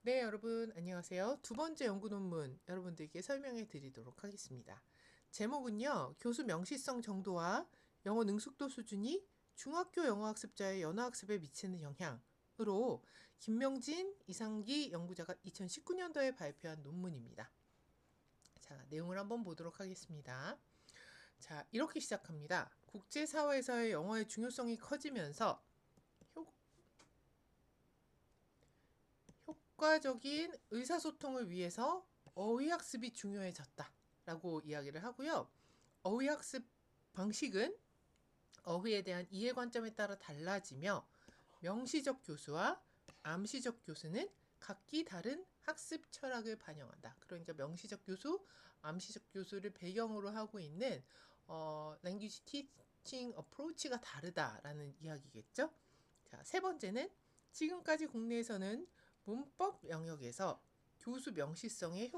네, 여러분, 안녕하세요. 두 번째 연구 논문 여러분들께 설명해 드리도록 하겠습니다. 제목은요, 교수 명시성 정도와 영어 능숙도 수준이 중학교 영어학습자의 연어학습에 미치는 영향으로 김명진, 이상기 연구자가 2019년도에 발표한 논문입니다. 자, 내용을 한번 보도록 하겠습니다. 자, 이렇게 시작합니다. 국제사회에서의 영어의 중요성이 커지면서 효과적인 의사소통을 위해서 어휘학습이 중요해졌다 라고 이야기를 하고요. 어휘학습 방식은 어휘에 대한 이해 관점에 따라 달라지며 명시적 교수와 암시적 교수는 각기 다른 학습 철학을 반영한다. 그러니까 명시적 교수, 암시적 교수를 배경으로 하고 있는 language teaching approach가 다르다라는 이야기겠죠. 자, 세 번째는 지금까지 국내에서는 문법 영역에서 교수 명시성의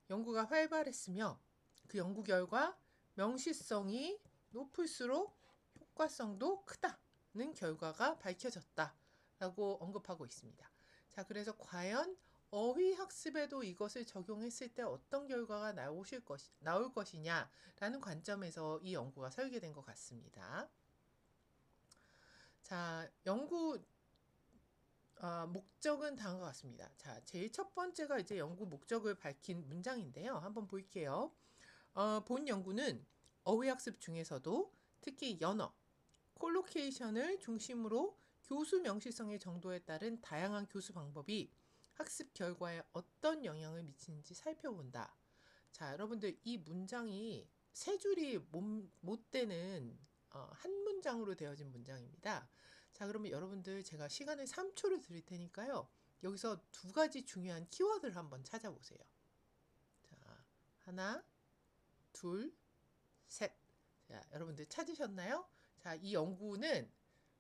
연구가 활발했으며 그 연구 결과 명시성이 높을수록 효과성도 크다는 결과가 밝혀졌다라고 언급하고 있습니다. 자, 그래서 과연 어휘 학습에도 이것을 적용했을 때 어떤 결과가 나올 것이냐라는 관점에서 이 연구가 설계된 것 같습니다. 자, 연구 목적은 다음과 같습니다. 자, 제일 첫 번째가 이제 연구 목적을 밝힌 문장인데요. 한번 볼게요. 본 연구는 어휘학습 중에서도 특히 연어, 콜로케이션을 중심으로 교수 명시성의 정도에 따른 다양한 교수 방법이 학습 결과에 어떤 영향을 미치는지 살펴본다. 자, 여러분들 이 문장이 세 줄이 못 되는 한 문장으로 되어진 문장입니다. 자, 그러면 여러분들 제가 시간을 3초를 드릴 테니까요. 여기서 두 가지 중요한 키워드를 한번 찾아보세요. 자, 하나, 둘, 셋. 자, 여러분들 찾으셨나요? 자, 이 연구는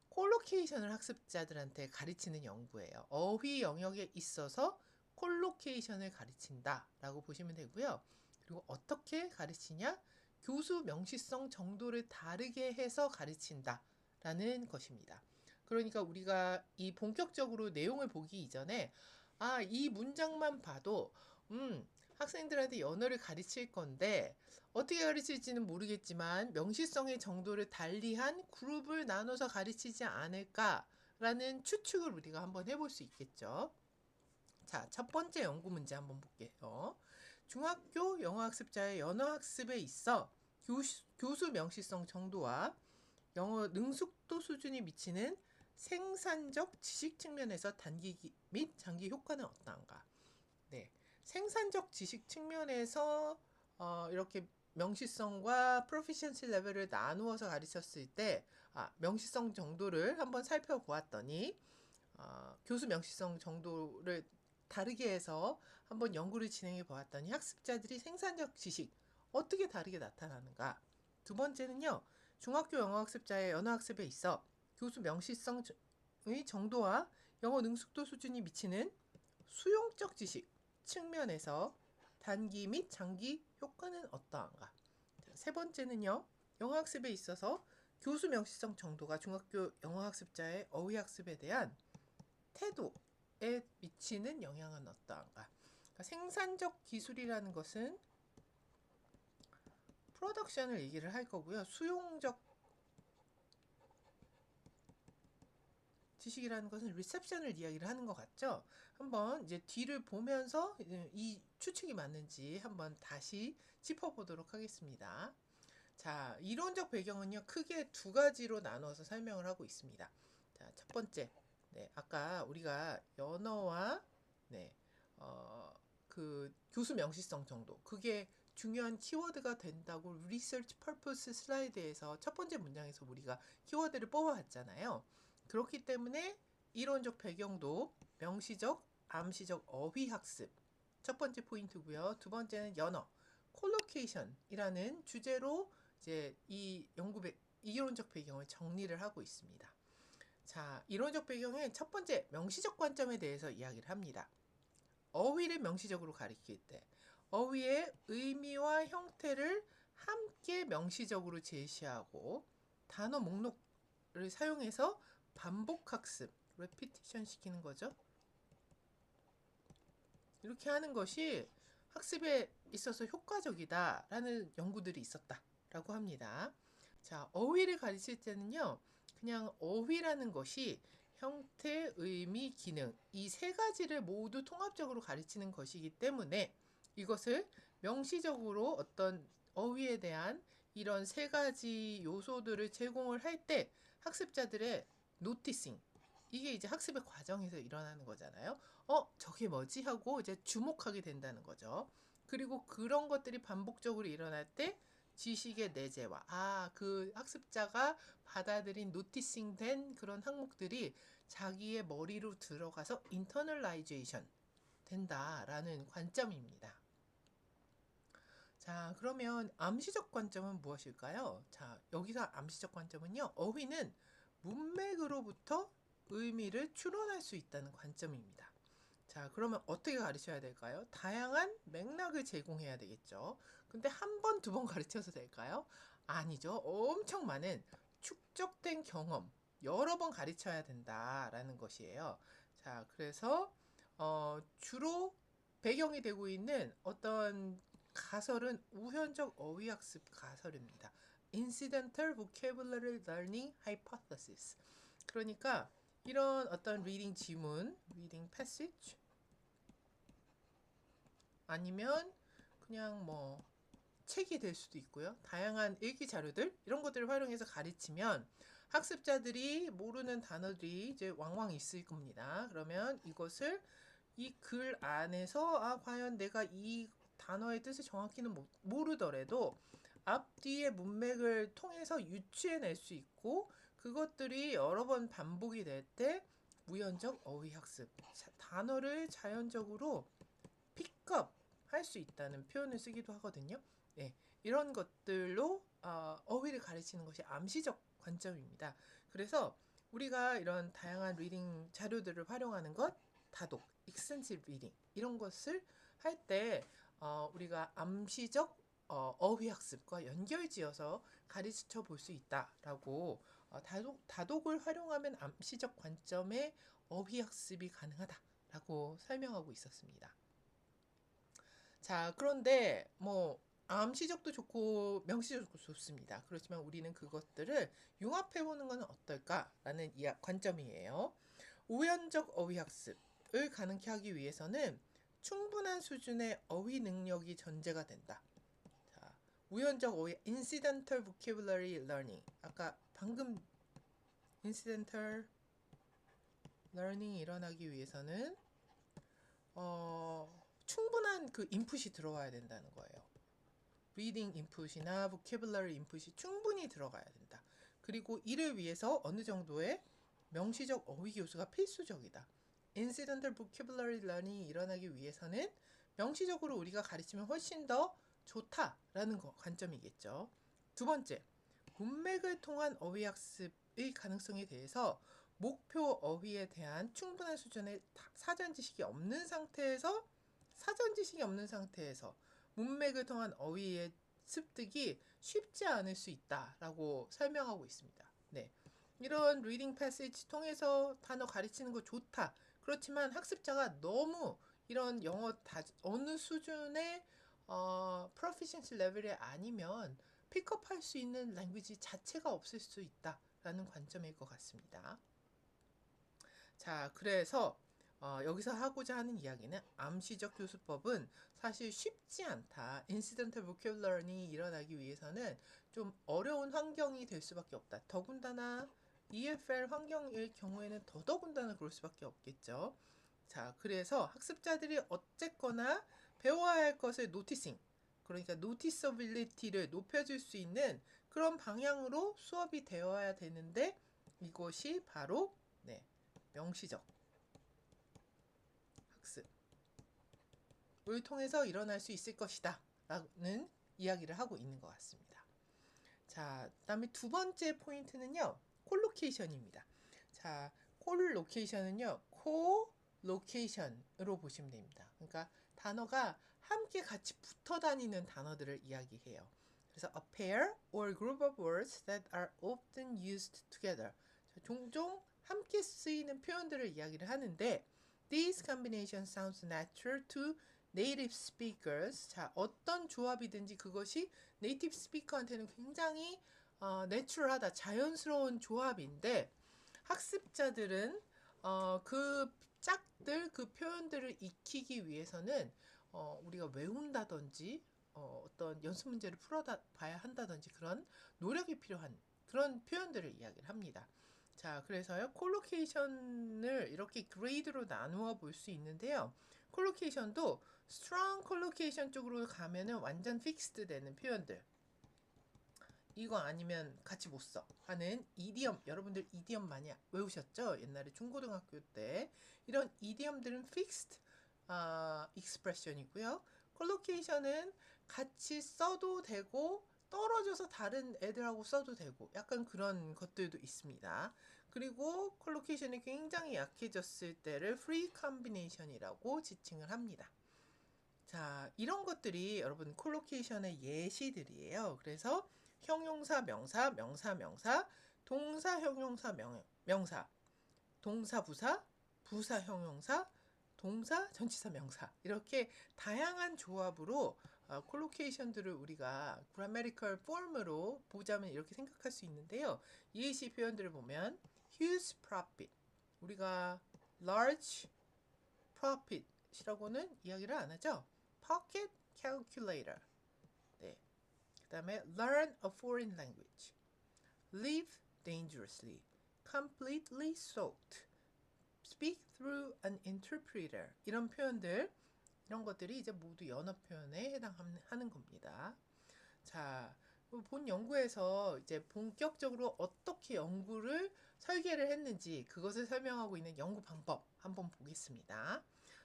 콜로케이션을 학습자들한테 가르치는 연구예요. 어휘 영역에 있어서 콜로케이션을 가르친다라고 보시면 되고요. 그리고 어떻게 가르치냐? 교수 명시성 정도를 다르게 해서 가르친다라는 것입니다. 그러니까 우리가 이 본격적으로 내용을 보기 이전에 이 문장만 봐도 학생들한테 언어를 가르칠 건데 어떻게 가르칠지는 모르겠지만 명시성의 정도를 달리한 그룹을 나눠서 가르치지 않을까라는 추측을 우리가 한번 해볼 수 있겠죠. 자, 첫 번째 연구 문제 한번 볼게요. 중학교 영어학습자의 연어학습에 있어 교수 명시성 정도와 영어 능숙도 수준이 미치는 생산적 지식 측면에서 단기 및 장기 효과는 어떠한가? 네. 생산적 지식 측면에서 이렇게 명시성과 프로피션시 레벨을 나누어서 가르쳤을 때 명시성 정도를 한번 살펴보았더니 교수 명시성 정도를 다르게 해서 한번 연구를 진행해 보았더니 학습자들이 생산적 지식 어떻게 다르게 나타나는가? 두 번째는요. 중학교 영어학습자의 언어학습에 있어 교수 명시성의 정도와 영어 능숙도 수준이 미치는 수용적 지식 측면에서 단기 및 장기 효과는 어떠한가? 세 번째는요. 영어학습에 있어서 교수 명시성 정도가 중학교 영어학습자의 어휘학습에 대한 태도에 미치는 영향은 어떠한가? 그러니까 생산적 기술이라는 것은 프로덕션을 얘기를 할 거고요. 수용적 지식이라는 것은 리셉션을 이야기를 하는 것 같죠? 한번 이제 뒤를 보면서 이 추측이 맞는지 한번 다시 짚어보도록 하겠습니다. 자, 이론적 배경은요, 크게 두 가지로 나눠서 설명을 하고 있습니다. 자, 첫 번째, 네, 아까 우리가 연어와, 네, 그 교수 명시성 정도, 그게 중요한 키워드가 된다고 리서치 퍼포스 슬라이드에서 첫 번째 문장에서 우리가 키워드를 뽑아왔잖아요. 그렇기 때문에 이론적 배경도 명시적, 암시적 어휘 학습 첫 번째 포인트고요. 두 번째는 연어, 콜로케이션이라는 주제로 이제 이론적 배경을 정리를 하고 있습니다. 자, 이론적 배경은 첫 번째 명시적 관점에 대해서 이야기를 합니다. 어휘를 명시적으로 가리킬 때 어휘의 의미와 형태를 함께 명시적으로 제시하고 단어 목록을 사용해서 반복 학습, 레피티션 시키는 거죠. 이렇게 하는 것이 학습에 있어서 효과적이다라는 연구들이 있었다라고 합니다. 자, 어휘를 가르칠 때는요, 그냥 어휘라는 것이 형태, 의미, 기능 이 세 가지를 모두 통합적으로 가르치는 것이기 때문에 이것을 명시적으로 어떤 어휘에 대한 이런 세 가지 요소들을 제공을 할 때 학습자들의 노티싱 이게 이제 학습의 과정에서 일어나는 거잖아요. 저게 뭐지? 하고 이제 주목하게 된다는 거죠. 그리고 그런 것들이 반복적으로 일어날 때 지식의 내재화, 그 학습자가 받아들인 노티싱 된 그런 항목들이 자기의 머리로 들어가서 인터널라이제이션 된다라는 관점입니다. 자, 그러면 암시적 관점은 무엇일까요? 자, 여기서 암시적 관점은요, 어휘는 문맥으로부터 의미를 추론할 수 있다는 관점입니다. 자, 그러면 어떻게 가르쳐야 될까요? 다양한 맥락을 제공해야 되겠죠. 근데 한 번, 두 번 가르쳐서 될까요? 아니죠. 엄청 많은 축적된 경험, 여러 번 가르쳐야 된다라는 것이에요. 자, 그래서 주로 배경이 되고 있는 어떤 가설은 우현적 어휘학습 가설입니다. Incidental Vocabulary Learning Hypothesis. 그러니까 이런 어떤 리딩 지문, 리딩 패시지 아니면 그냥 뭐 책이 될 수도 있고요. 다양한 일기 자료들 이런 것들을 활용해서 가르치면 학습자들이 모르는 단어들이 이제 왕왕 있을 겁니다. 그러면 이것을 이 글 안에서 과연 내가 이 단어의 뜻을 정확히는 모르더라도 앞뒤의 문맥을 통해서 유추해낼 수 있고 그것들이 여러 번 반복이 될 때 무연적 어휘학습 단어를 자연적으로 픽업 할 수 있다는 표현을 쓰기도 하거든요. 네, 이런 것들로 어휘를 가르치는 것이 암시적 관점입니다. 그래서 우리가 이런 다양한 리딩 자료들을 활용하는 것, 다독, extensive reading 이런 것을 할 때 우리가 암시적 어휘 학습과 연결지어서 가르쳐 볼 수 있다라고 다독을 활용하면 암시적 관점의 어휘 학습이 가능하다라고 설명하고 있었습니다. 자, 그런데 뭐 암시적도 좋고 명시적도 좋습니다. 그렇지만 우리는 그것들을 융합해 보는 것은 어떨까라는 관점이에요. 우연적 어휘 학습을 가능케 하기 위해서는 충분한 수준의 어휘 능력이 전제가 된다. 자, 우연적 어휘 incidental vocabulary learning. 아까 방금 incidental learning이 일어나기 위해서는 충분한 그 인풋이 들어와야 된다는 거예요. 리딩 인풋이나 vocabulary 인풋이 충분히 들어가야 된다. 그리고 이를 위해서 어느 정도의 명시적 어휘 교수가 필수적이다. incidental vocabulary learning이 일어나기 위해서는 명시적으로 우리가 가르치면 훨씬 더 좋다라는 관점이겠죠. 두 번째, 문맥을 통한 어휘 학습의 가능성에 대해서 목표 어휘에 대한 충분한 수준의 사전 지식이 없는 상태에서 문맥을 통한 어휘의 습득이 쉽지 않을 수 있다라고 설명하고 있습니다. 네. 이런 리딩 패시지 통해서 단어 가르치는 거 좋다. 그렇지만 학습자가 너무 이런 영어 어느 수준의 proficiency 레벨이 아니면 픽업할 수 있는 랭귀지 자체가 없을 수 있다라는 관점일 것 같습니다. 자, 그래서 여기서 하고자 하는 이야기는 암시적 교수법은 사실 쉽지 않다. Incidental Vocabulary이 일어나기 위해서는 좀 어려운 환경이 될 수밖에 없다. 더군다나 EFL 환경일 경우에는 더더군다나 그럴 수밖에 없겠죠. 자, 그래서 학습자들이 어쨌거나 배워야 할 것을 노티싱, 그러니까 노티서빌리티를 높여줄 수 있는 그런 방향으로 수업이 되어야 되는데 이것이 바로 명시적 학습을 통해서 일어날 수 있을 것이다 라는 이야기를 하고 있는 것 같습니다. 자, 그 다음에 두 번째 포인트는요, 콜로케이션입니다. 자, 콜로케이션은요, 코로케이션으로 보시면 됩니다. 그러니까 단어가 함께 같이 붙어 다니는 단어들을 이야기해요. 그래서 a pair or group of words that are often used together. 종종 함께 쓰이는 표현들을 이야기를 하는데 These combinations sounds natural to native speakers. 자, 어떤 조합이든지 그것이 네이티브 스피커한테는 굉장히 내추럴하다, 자연스러운 조합인데 학습자들은 그 짝들, 그 표현들을 익히기 위해서는 우리가 외운다든지 어떤 연습 문제를 풀어봐야 한다든지 그런 노력이 필요한 그런 표현들을 이야기를 합니다. 자, 그래서요, 콜로케이션을 이렇게 그레이드로 나누어 볼 수 있는데요. 콜로케이션도 strong 콜로케이션 쪽으로 가면은 완전 픽스드 되는 표현들. 이거 아니면 같이 못 써 하는 이디엄, 여러분들 이디엄 많이 외우셨죠? 옛날에 중고등학교 때 이런 이디엄들은 fixed expression이고요. 콜로케이션은 같이 써도 되고 떨어져서 다른 애들하고 써도 되고 약간 그런 것들도 있습니다. 그리고 콜로케이션이 굉장히 약해졌을 때를 free combination이라고 지칭을 합니다. 자, 이런 것들이 여러분 콜로케이션의 예시들이에요. 그래서 형용사, 명사, 명사, 명사, 동사, 형용사, 명사, 동사, 부사, 부사, 형용사, 동사, 전치사, 명사 이렇게 다양한 조합으로 콜로케이션들을 우리가 grammatical form으로 보자면 이렇게 생각할 수 있는데요. 예시 표현들을 보면 huge profit, 우리가 large profit이라고는 이야기를 안 하죠. pocket calculator, 네. 그 다음에 learn a foreign language, live dangerously, completely soaked, speak through an interpreter. 이런 표현들, 이런 것들이 이제 모두 연어 표현에 해당하는 겁니다. 자, 본 연구에서 이제 본격적으로 어떻게 연구를 설계를 했는지 그것을 설명하고 있는 연구 방법 한번 보겠습니다.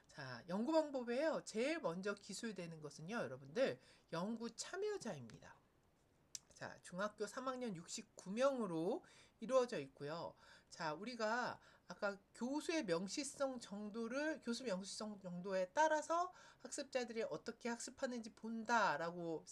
자, 연구 방법에요. 제일 먼저 기술되는 것은요, 여러분들 연구 참여자입니다. 자, 중학교 3학년 69명으로 이루어져 있고요. 자, 우리가 아까 교수 명시성 정도에 따라서 학습자들이 어떻게 학습하는지 본다라고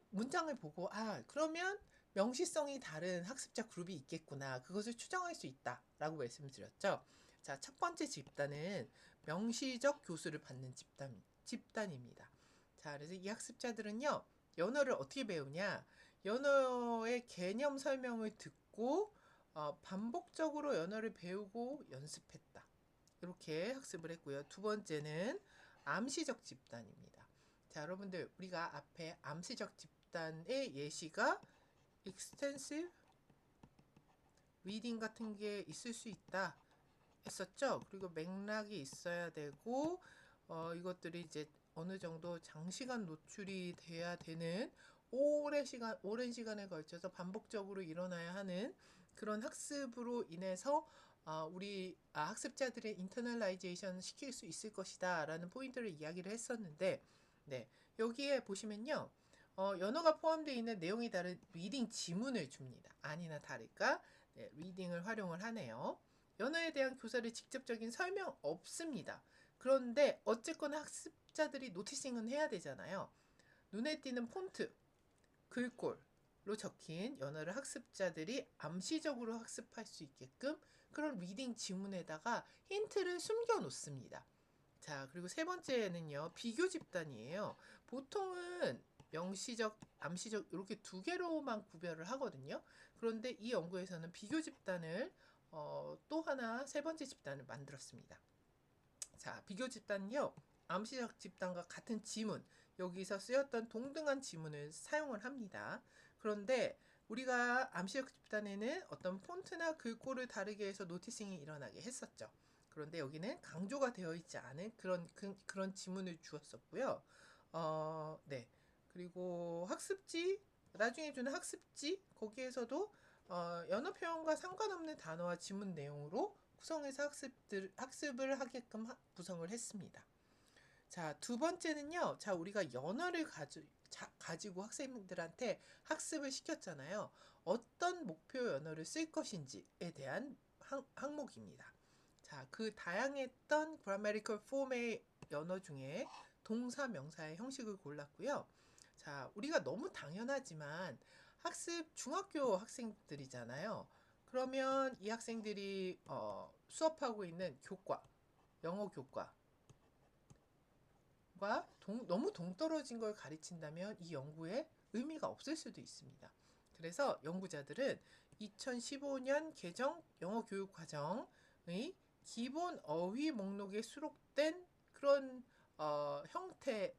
문장을 보고 그러면 명시성이 다른 학습자 그룹이 있겠구나. 그것을 추정할 수 있다라고 말씀드렸죠. 자, 첫 번째 집단은 명시적 교수를 받는 집단입니다. 자, 그래서 이 학습자들은요, 연어를 어떻게 배우냐? 연어의 개념 설명을 듣고 반복적으로 연어를 배우고 연습했다. 이렇게 학습을 했고요. 두 번째는 암시적 집단입니다. 자, 여러분들 우리가 앞에 암시적 집단의 예시가 extensive reading 같은 게 있을 수 있다 했었죠. 그리고 맥락이 있어야 되고 이것들이 이제 어느 정도 장시간 노출이 돼야 되는 오랜 시간에 걸쳐서 반복적으로 일어나야 하는 그런 학습으로 인해서 우리 학습자들의 인터널라이제이션 시킬 수 있을 것이다 라는 포인트를 이야기를 했었는데, 네, 여기에 보시면요, 연어가 포함되어 있는 내용이 다른 리딩 지문을 줍니다. 아니나 다를까, 네, 리딩을 활용을 하네요. 연어에 대한 교사를 직접적인 설명 없습니다. 그런데 어쨌거나 학습자들이 노티싱은 해야 되잖아요. 눈에 띄는 폰트, 글꼴로 적힌 연어를 학습자들이 암시적으로 학습할 수 있게끔 그런 리딩 지문에다가 힌트를 숨겨 놓습니다. 자, 그리고 세 번째는요, 비교 집단이에요. 보통은 명시적, 암시적 이렇게 두 개로만 구별을 하거든요. 그런데 이 연구에서는 비교 집단을 또 하나 세 번째 집단을 만들었습니다. 자, 비교 집단은요, 암시적 집단과 같은 지문, 여기서 쓰였던 동등한 지문을 사용을 합니다. 그런데 우리가 암시적 집단에는 어떤 폰트나 글꼴을 다르게 해서 노티싱이 일어나게 했었죠. 그런데 여기는 강조가 되어 있지 않은 그런 지문을 주었었고요. 네. 그리고 나중에 주는 학습지, 거기에서도 연어 표현과 상관없는 단어와 지문 내용으로 구성해서 학습을 하게끔 구성을 했습니다. 자, 두 번째는요. 자, 우리가 연어를 가지고 학생들한테 학습을 시켰잖아요. 어떤 목표 연어를 쓸 것인지에 대한 항목입니다. 자, 그 다양했던 grammatical form의 연어 중에 동사, 명사의 형식을 골랐고요. 자, 우리가 너무 당연하지만 중학교 학생들이잖아요. 그러면 이 학생들이 수업하고 있는 교과, 영어 교과과 너무 동떨어진 걸 가르친다면 이 연구에 의미가 없을 수도 있습니다. 그래서 연구자들은 2015년 개정 영어 교육 과정의 기본 어휘 목록에 수록된 그런 형태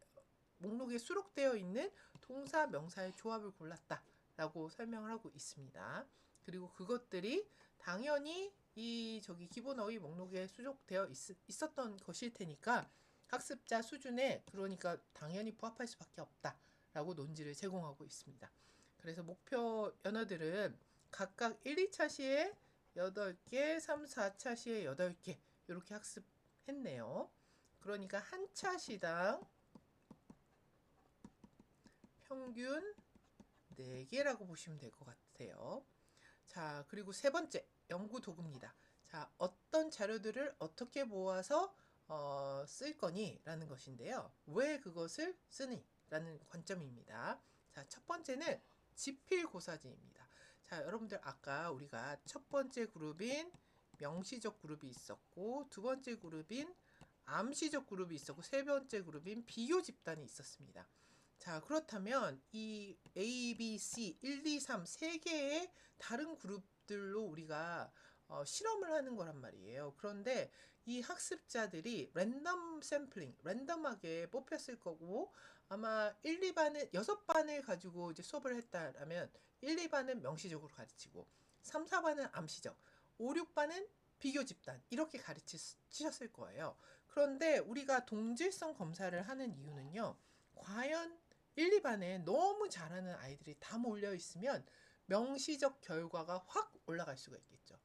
목록에 수록되어 있는 동사 명사의 조합을 골랐다라고 설명을 하고 있습니다. 그리고 그것들이 당연히 이 기본 어휘 목록에 수록되어 있었던 것일 테니까 학습자 수준에 그러니까 당연히 부합할 수밖에 없다라고 논지를 제공하고 있습니다. 그래서 목표 연어들은 각각 1, 2차 시에 8개, 3, 4차 시에 8개 이렇게 학습했네요. 그러니까 한 차 시당 평균 4개라고 보시면 될 것 같아요. 자, 그리고 세 번째 연구 도구입니다. 자, 어떤 자료들을 어떻게 모아서 쓸 거니? 라는 것인데요. 왜 그것을 쓰니? 라는 관점입니다. 자, 첫 번째는 지필고사지입니다. 자, 여러분들 아까 우리가 첫 번째 그룹인 명시적 그룹이 있었고 두 번째 그룹인 암시적 그룹이 있었고 세 번째 그룹인 비교 집단이 있었습니다. 자, 그렇다면 이 A, B, C, 1, 2, 3 세 개의 다른 그룹들로 우리가 실험을 하는 거란 말이에요. 그런데 이 학습자들이 랜덤 샘플링, 랜덤하게 뽑혔을 거고 아마 1, 2반은 6반을 가지고 이제 수업을 했다라면 1, 2반은 명시적으로 가르치고 3, 4반은 암시적, 5, 6반은 비교 집단 이렇게 가르치셨을 거예요. 그런데 우리가 동질성 검사를 하는 이유는요. 과연 1, 2반에 너무 잘하는 아이들이 다 몰려 있으면 명시적 결과가 확 올라갈 수가 있겠죠.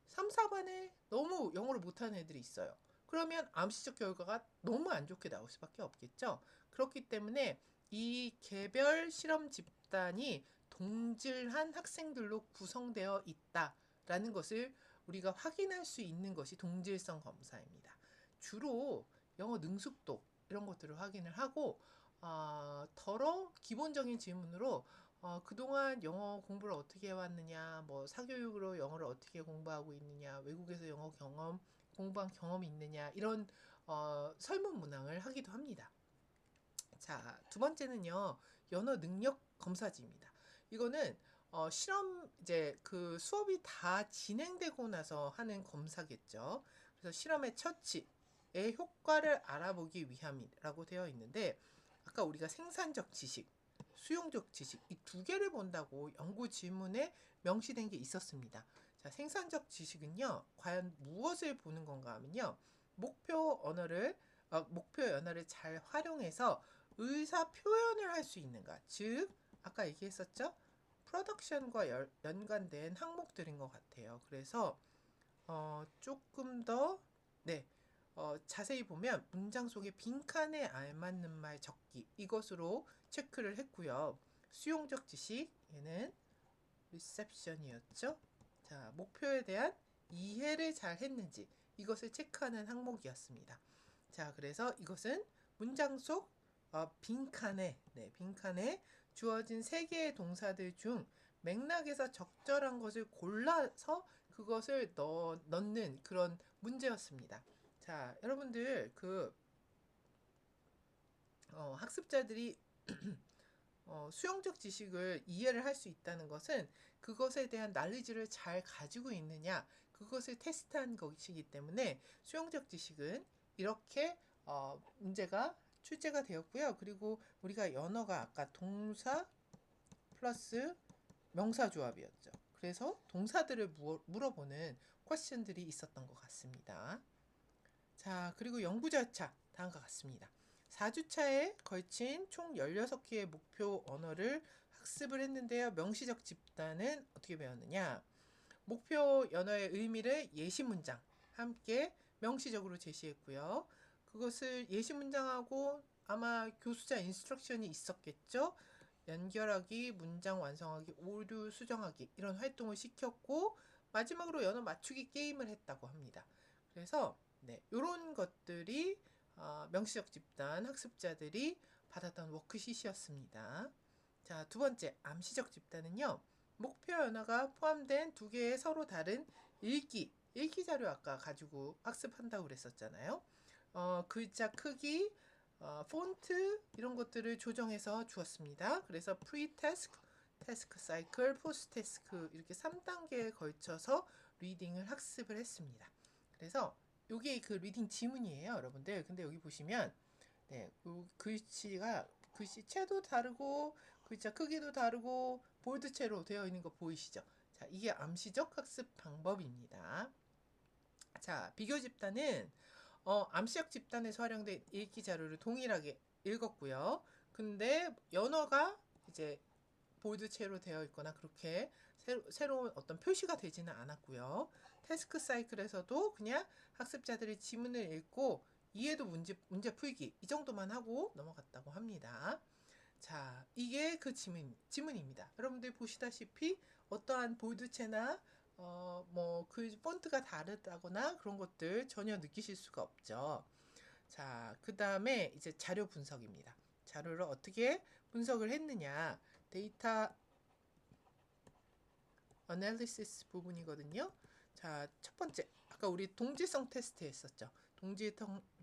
3, 4반에 너무 영어를 못하는 애들이 있어요. 그러면 암시적 결과가 너무 안 좋게 나올 수밖에 없겠죠. 그렇기 때문에 이 개별 실험 집단이 동질한 학생들로 구성되어 있다라는 것을 우리가 확인할 수 있는 것이 동질성 검사입니다. 주로 영어 능숙도 이런 것들을 확인을 하고 더러 기본적인 질문으로 그동안 영어 공부를 어떻게 해왔느냐, 뭐 사교육으로 영어를 어떻게 공부하고 있느냐, 외국에서 영어 공부한 경험이 있느냐 이런 설문 문항을 하기도 합니다. 자, 두 번째는요, 연어 능력 검사지입니다. 이거는 실험 이제 그 수업이 다 진행되고 나서 하는 검사겠죠. 그래서 실험의 처치의 효과를 알아보기 위함이라고 되어 있는데 아까 우리가 생산적 지식, 수용적 지식 이 두 개를 본다고 연구 질문에 명시된 게 있었습니다. 자, 생산적 지식은요, 과연 무엇을 보는 건가 하면요, 목표 연어를 잘 활용해서 의사 표현을 할 수 있는가, 즉 아까 얘기했었죠? 프로덕션과 연관된 항목들인 것 같아요. 그래서 조금 더 네, 자세히 보면 문장 속에 빈칸에 알맞는 말 적기 이것으로 체크를 했고요. 수용적 지식 얘는 리셉션이었죠. 자, 목표에 대한 이해를 잘 했는지 이것을 체크하는 항목이었습니다. 자, 그래서 이것은 문장 속 빈칸에 주어진 세 개의 동사들 중 맥락에서 적절한 것을 골라서 그것을 넣는 그런 문제였습니다. 자, 여러분들 학습자들이 수용적 지식을 이해를 할 수 있다는 것은 그것에 대한 날리지를 잘 가지고 있느냐 그것을 테스트한 것이기 때문에 수용적 지식은 이렇게 문제가 출제가 되었고요. 그리고 우리가 연어가 아까 동사 플러스 명사 조합이었죠. 그래서 동사들을 물어보는 퀘스천들이 있었던 것 같습니다. 자, 그리고 연구 절차 다음과 같습니다. 4주차에 걸친 총 16개의 목표 언어를 학습을 했는데요. 명시적 집단은 어떻게 배웠느냐? 목표 연어의 의미를 예시 문장 함께 명시적으로 제시했고요. 그것을 예시 문장하고 아마 교수자 인스트럭션이 있었겠죠. 연결하기, 문장 완성하기, 오류 수정하기 이런 활동을 시켰고 마지막으로 연어 맞추기 게임을 했다고 합니다. 그래서 이런 것들이 명시적 집단 학습자들이 받았던 워크시트였습니다. 자, 두 번째 암시적 집단은요. 목표 연어가 포함된 두 개의 서로 다른 읽기 자료 아까 가지고 학습한다고 그랬었잖아요. 글자 크기, 폰트 이런 것들을 조정해서 주었습니다. 그래서 프리-태스크, 태스크 사이클, 포스트-태스크 이렇게 3단계에 걸쳐서 리딩을 학습을 했습니다. 그래서 요게 그 리딩 지문이에요, 여러분들. 근데 여기 보시면 네, 글씨체도 다르고 글자 크기도 다르고 볼드체로 되어 있는 거 보이시죠? 자, 이게 암시적 학습 방법입니다. 자, 비교 집단은 암시적 집단에서 활용된 읽기 자료를 동일하게 읽었고요. 근데 연어가 이제 볼드체로 되어 있거나 그렇게 새로운 어떤 표시가 되지는 않았고요. 태스크 사이클에서도 그냥 학습자들이 지문을 읽고 이해도 문제 풀기 이 정도만 하고 넘어갔다고 합니다. 자, 이게 그 지문입니다. 여러분들 보시다시피 어떠한 볼드체나 뭐 그 폰트가 다르다거나 그런 것들 전혀 느끼실 수가 없죠. 자, 그 다음에 이제 자료 분석입니다. 자료를 어떻게 분석을 했느냐. 데이터 어널리시스 부분이거든요. 자, 첫 번째, 아까 우리 동질성 테스트 했었죠.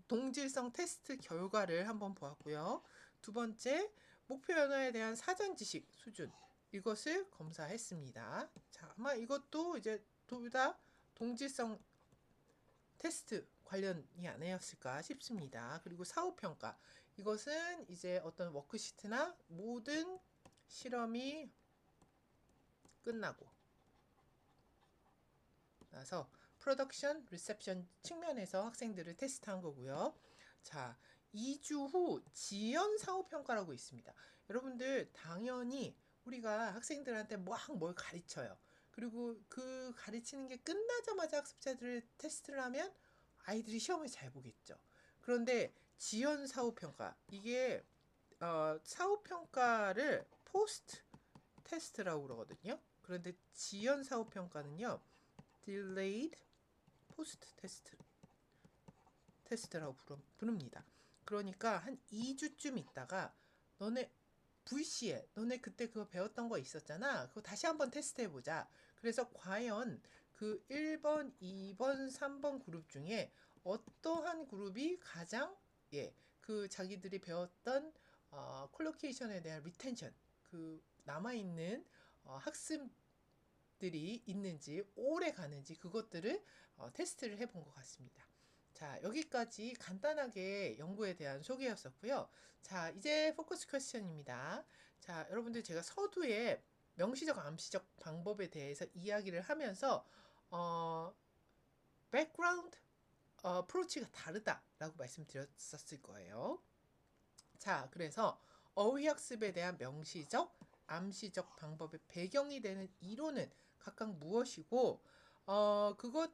동질성 테스트 결과를 한번 보았고요. 두 번째, 목표 연어에 대한 사전 지식 수준 이것을 검사했습니다. 자, 아마 이것도 이제 둘 다 동질성 테스트 관련이 아니었을까 싶습니다. 그리고 사후평가 이것은 이제 어떤 워크시트나 모든 실험이 끝나고 나서 프로덕션, 리셉션 측면에서 학생들을 테스트한 거고요. 자, 2주 후 지연 사후평가라고 있습니다. 여러분들 당연히 우리가 학생들한테 막 뭘 가르쳐요. 그리고 그 가르치는 게 끝나자마자 학습자들을 테스트를 하면 아이들이 시험을 잘 보겠죠. 그런데 지연 사후평가 이게 사후평가를 포스트 테스트라고 그러거든요. 그런데 지연 사후평가는요. delayed post 테스트라고 부릅니다. 그러니까 한 2주쯤 있다가 너네 VC에 너네 그때 그거 배웠던 거 있었잖아. 그거 다시 한번 테스트 해보자. 그래서 과연 그 1번, 2번, 3번 그룹 중에 어떠한 그룹이 가장 그 자기들이 배웠던 콜로케이션에 대한 리텐션 그 남아있는 학습들이 있는지 오래 가는지 그것들을 테스트를 해본 것 같습니다. 자, 여기까지 간단하게 연구에 대한 소개였었고요. 자, 이제 포커스 퀘스천입니다. 자, 여러분들 제가 서두에 명시적, 암시적 방법에 대해서 이야기를 하면서 백그라운드 프로치가 다르다라고 말씀드렸었을 거예요. 자, 그래서 어휘학습에 대한 명시적, 암시적 방법의 배경이 되는 이론은 각각 무엇이고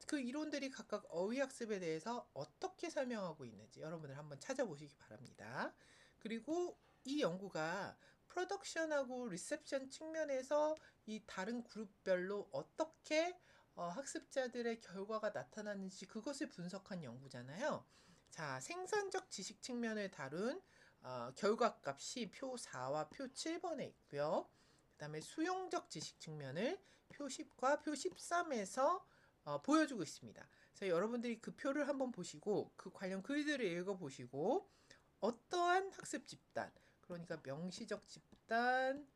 그 이론들이 각각 어휘학습에 대해서 어떻게 설명하고 있는지 여러분들 한번 찾아보시기 바랍니다. 그리고 이 연구가 프로덕션하고 리셉션 측면에서 이 다른 그룹별로 어떻게 학습자들의 결과가 나타나는지 그것을 분석한 연구잖아요. 자, 생산적 지식 측면을 다룬 결과값이 표 4와 표 7번에 있고요. 그 다음에 수용적 지식 측면을 표 10과 표 13에서 보여주고 있습니다. 그래서 여러분들이 그 표를 한번 보시고 그 관련 글들을 읽어보시고 어떠한 학습 집단, 그러니까 명시적 집단,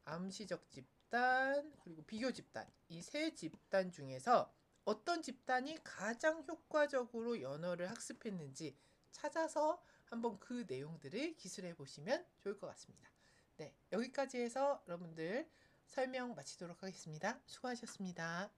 암시적 집단, 그리고 비교 집단 이 세 집단 중에서 어떤 집단이 가장 효과적으로 연어를 학습했는지 찾아서 한번 그 내용들을 기술해 보시면 좋을 것 같습니다. 네, 여기까지 해서 여러분들 설명 마치도록 하겠습니다. 수고하셨습니다.